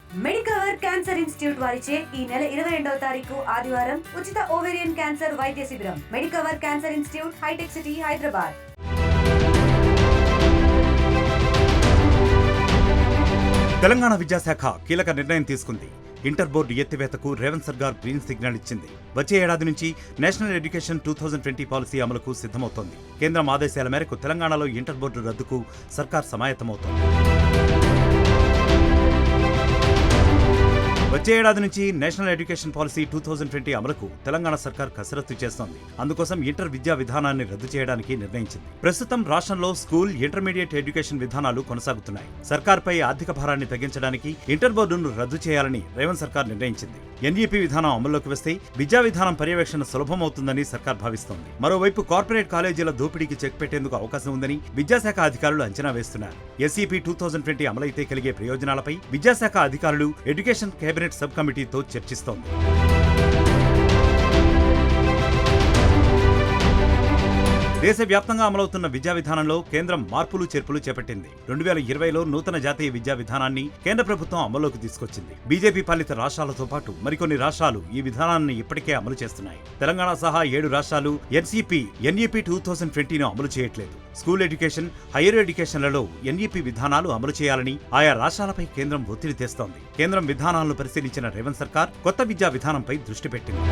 Medicover cancer institute వారిచే ఈ నెల 22వ తారీఖు ఆదివారం ఉచిత ఓవేరియన్ క్యాన్సర్ వైద్య శిబిరం. Medicover cancer institute, Hitech City, Hyderabad. తెలంగాణ విద్యాశాఖ కీలక నిర్ణయం తీసుకుంది. ఇంటర్ బోర్డు ఎత్తివేతకు రేవంత్ సర్కార్ గ్రీన్ సిగ్నల్ ఇచ్చింది. వచ్చే ఏడాది నుంచి నేషనల్ ఎడ్యుకేషన్ 2020 పాలసీ అమలుకు సిద్ధమవుతోంది. కేంద్రం ఆదేశాల మేరకు తెలంగాణలో ఇంటర్ బోర్డు రద్దుకు సర్కార్ సమాయత్తమవుతోంది. వచ్చే ఏడాది నుంచి నేషనల్ ఎడ్యుకేషన్ పాలసీ 2020 అమలుకు తెలంగాణ సర్కార్ కసరత్తు చేస్తోంది. అందుకోసం ఇంటర్ విద్యా విధానాన్ని రద్దు చేయడానికి నిర్ణయించింది. ప్రస్తుతం రాష్ట్రంలో స్కూల్, ఇంటర్మీడియట్ ఎడ్యుకేషన్ విధానాలు కొనసాగుతున్నాయి. సర్కార్పై ఆర్థిక భారాన్ని తగ్గించడానికి ఇంటర్ బోర్డును రద్దు చేయాలని రేవంత్ సర్కార్ నిర్ణయించింది. ఎన్ఈపీ విధానం అమల్లోకి వస్తే విద్యా విధానం పర్యవేక్షణ సులభమవుతుందని సర్కార్ భావిస్తోంది. మరోవైపు కార్పొరేట్ కాలేజీల దోపిడీకి చెక్ పెట్టేందుకు అవకాశం ఉందని విద్యాశాఖ అధికారులు అంచనా వేస్తున్నారు. ఎస్ఈపీ 2020 అమలైతే కలిగే ప్రయోజనాలపై విద్యాశాఖ అధికారులు ఎడ్యుకేషన్ కేబినెట్ సబ్ కమిటీతో చర్చిస్తోంది. దేశవ్యాప్తంగా అమలవుతున్న విద్యా విధానంలో కేంద్రం మార్పులు చేర్పులు చేపట్టింది. 2020లో నూతన జాతీయ విద్యా విధానాన్ని కేంద్ర ప్రభుత్వం అమల్లోకి తీసుకొచ్చింది. బీజేపీ పాలిత రాష్ట్రాలతో పాటు మరికొన్ని రాష్ట్రాలు ఈ విధానాన్ని ఇప్పటికే అమలు చేస్తున్నాయి. తెలంగాణ సహా 7 రాష్ట్రాలు ఎన్ఈపీ 2020ను అమలు చేయట్లేదు. స్కూల్ ఎడ్యుకేషన్, హైయర్ ఎడ్యుకేషన్లలో ఎన్ఈపీ విధానాలు అమలు చేయాలని ఆయా రాష్ట్రాలపై కేంద్రం ఒత్తిడి తెస్తోంది. కేంద్రం విధానాలను పరిశీలించిన రేవంత్ సర్కార్ కొత్త విద్యా విధానంపై దృష్టి పెట్టింది.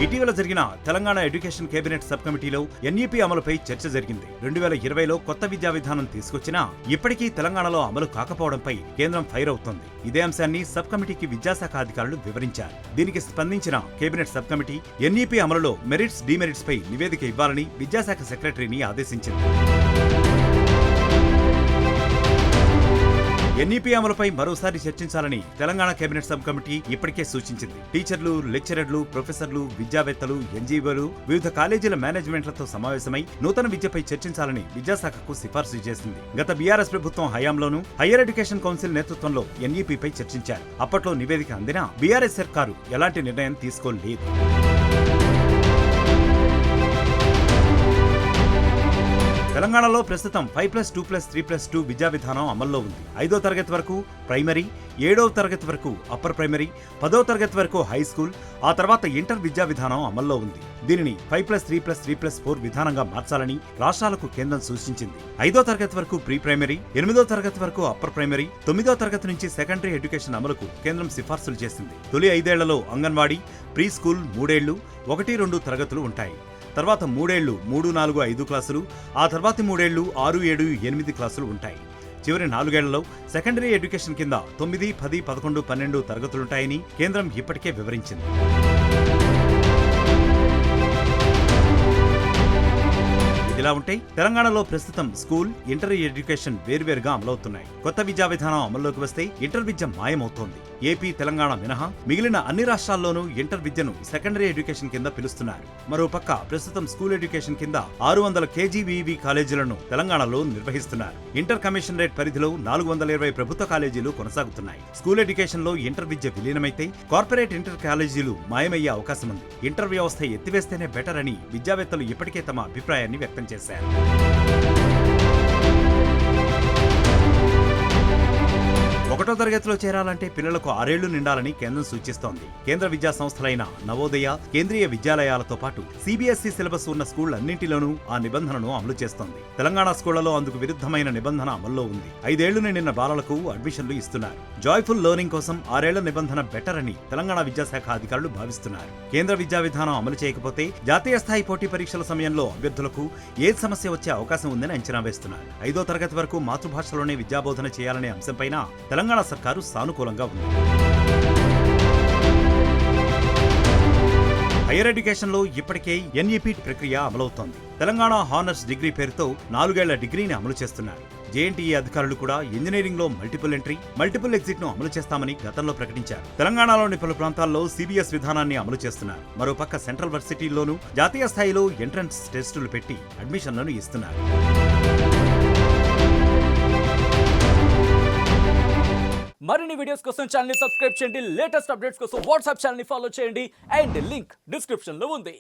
ఇటీవల జరిగిన తెలంగాణ ఎడ్యుకేషన్ కేబినెట్ సబ్ కమిటీలో ఎన్ఈపీ అమలుపై చర్చ జరిగింది. 2020లో కొత్త విద్యా విధానం తీసుకొచ్చినా ఇప్పటికీ తెలంగాణలో అమలు కాకపోవడంపై కేంద్రం ఫైర్ అవుతోంది. ఇదే అంశాన్ని సబ్ కమిటీకి విద్యాశాఖ అధికారులు వివరించారు. దీనికి స్పందించిన కేబినెట్ సబ్ కమిటీ ఎన్ఈపీ అమలులో మెరిట్స్, డీమెరిట్స్ పై నివేదిక ఇవ్వాలని విద్యాశాఖ సెక్రటరీని ఆదేశించింది. ఎన్ఈపీ అమలుపై మరోసారి చర్చించాలని తెలంగాణ కేబినెట్ సబ్ కమిటీ ఇప్పటికే సూచించింది. టీచర్లు, లెక్చరర్లు, ప్రొఫెసర్లు, విద్యావేత్తలు, ఎన్జీఓలు, వివిధ కాలేజీల మేనేజ్మెంట్లతో సమావేశమై నూతన విద్యపై చర్చించాలని విద్యాశాఖకు సిఫార్సు చేసింది. గత బీఆర్ఎస్ ప్రభుత్వం హయాంలోనూ హైయర్ ఎడ్యుకేషన్ కౌన్సిల్ నేతృత్వంలో ఎన్ఈపీపై చర్చించారు. అప్పట్లో నివేదిక అందినా బీఆర్ఎస్ సర్కారు ఎలాంటి నిర్ణయం తీసుకోలేదు. తెలంగాణలో ప్రస్తుతం 5+2+3+2 విద్యా విధానం అమల్లో ఉంది. 5వ తరగతి వరకు ప్రైమరీ, 7వ తరగతి వరకు అప్పర్ ప్రైమరీ, 10వ తరగతి వరకు హై స్కూల్, ఆ తర్వాత ఇంటర్ విద్యా విధానం అమల్లో ఉంది. దీనిని 5+3+3+4 విధానంగా మార్చాలని రాష్ట్రాలకు కేంద్రం సూచించింది. 5వ తరగతి వరకు ప్రీ ప్రైమరీ, 8వ తరగతి వరకు అప్పర్ ప్రైమరీ, 9వ తరగతి నుంచి సెకండరీ ఎడ్యుకేషన్ అమలుకు కేంద్రం సిఫార్సులు చేసింది. తొలి 5 ఏళ్లలో అంగన్వాడీ, ప్రీ స్కూల్ 3 ఏళ్లు 1-2 తరగతులు ఉంటాయి. తర్వాత 3 ఏళ్లు 3, 4, 5 క్లాసులు, ఆ తర్వాతి 3 ఏళ్లు 6, 7, 8 క్లాసులు ఉంటాయి. చివరి 4 ఏళ్లలో సెకండరీ ఎడ్యుకేషన్ కింద 9, 10, 11, 12 తరగతులుంటాయని కేంద్రం ఇప్పటికే వివరించింది. ఇలా ఉంటే తెలంగాణలో ప్రస్తుతం స్కూల్, ఇంటర్ ఎడ్యుకేషన్ వేర్వేరుగా అమలవుతున్నాయి. కొత్త విద్యా విధానం అమల్లోకి వస్తే ఇంటర్ విద్య మాయమవుతోంది. ఏపీ, తెలంగాణ మినహా మిగిలిన అన్ని రాష్ట్రాల్లోనూ ఇంటర్ విద్యను సెకండరీ ఎడ్యుకేషన్ కింద పిలుస్తున్నారు. మరోపక్క ప్రస్తుతం స్కూల్ ఎడ్యుకేషన్ కింద 600 కేజీవీవీ కాలేజీలను తెలంగాణలో నిర్వహిస్తున్నారు. ఇంటర్ కమిషనరేట్ పరిధిలో 420 ప్రభుత్వ కాలేజీలు కొనసాగుతున్నాయి. స్కూల్ ఎడ్యుకేషన్ లో ఇంటర్ విద్య విలీనమైతే కార్పొరేట్ ఇంటర్ కాలేజీలు మాయమయ్యే అవకాశం ఉంది. ఇంటర్ వ్యవస్థ ఎత్తివేస్తేనే బెటర్ అని విద్యావేత్తలు ఇప్పటికే తమ అభిప్రాయాన్ని వ్యక్తం చేశారు. ఒకటో తరగతిలో చేరాలంటే పిల్లలకు 6 ఏళ్లు నిండాలని కేంద్రం సూచిస్తోంది. కేంద్ర విద్యా సంస్థలైన నవోదయ, కేంద్రీయ విద్యాలయాలతో పాటు సిబిఎస్ఈ సిలబస్ ఉన్న స్కూళ్లన్నింటిలోనూ ఆ నిబంధనను అమలు చేస్తోంది. తెలంగాణ స్కూళ్లలో అందుకు విరుద్ధమైన నిబంధన అమల్లో ఉంది. 5 ఏళ్లు నిండిన బాలలకు అడ్మిషన్లు ఇస్తున్నారు. జాయ్ఫుల్ లెర్నింగ్ కోసం 6 ఏళ్ల నిబంధన బెటర్ అని తెలంగాణ విద్యాశాఖ అధికారులు భావిస్తున్నారు. కేంద్ర విద్యా విధానం అమలు చేయకపోతే జాతీయ స్థాయి పోటీ పరీక్షల సమయంలో అభ్యర్థులకు ఏ సమస్య వచ్చే అవకాశం ఉందని అంచనా వేస్తున్నారు. 5వ తరగతి వరకు మాతృభాషలోనే విద్యాబోధన చేయాలనే అంశంపైన తెలంగాణ సర్కారు సానుకూలంగా ఉంది. హైయర్ ఎడ్యుకేషన్ లో ఇప్పటికే ఎన్ఈపీ ప్రక్రియ అమలవుతోంది. తెలంగాణ హానర్స్ డిగ్రీ పేరుతో 4 ఏళ్ల డిగ్రీని అమలు చేస్తున్నారు. జేఎన్టీఏ అధికారులు కూడా ఇంజనీరింగ్ లో మల్టిపుల్ ఎంట్రీ, మల్టిపుల్ ఎగ్జిట్ ను అమలు చేస్తామని గతంలో ప్రకటించారు. తెలంగాణలోని పలు ప్రాంతాల్లో సిబిఎస్ విధానాన్ని అమలు చేస్తున్నారు. మరోపక్క సెంట్రల్ వర్సిటీల్లోనూ జాతీయ స్థాయిలో ఎంట్రన్స్ టెస్టులు పెట్టి అడ్మిషన్లను ఇస్తున్నారు. మరిన్ని వీడియోస్ కోసం ఛానల్ ని సబ్స్క్రైబ్ చేయండి. లేటెస్ట్ అప్డేట్స్ కోసం వాట్సాప్ ఛానల్ ని ఫాలో చేయండి. అండ్ లింక్ డిస్క్రిప్షన్ లో ఉంది.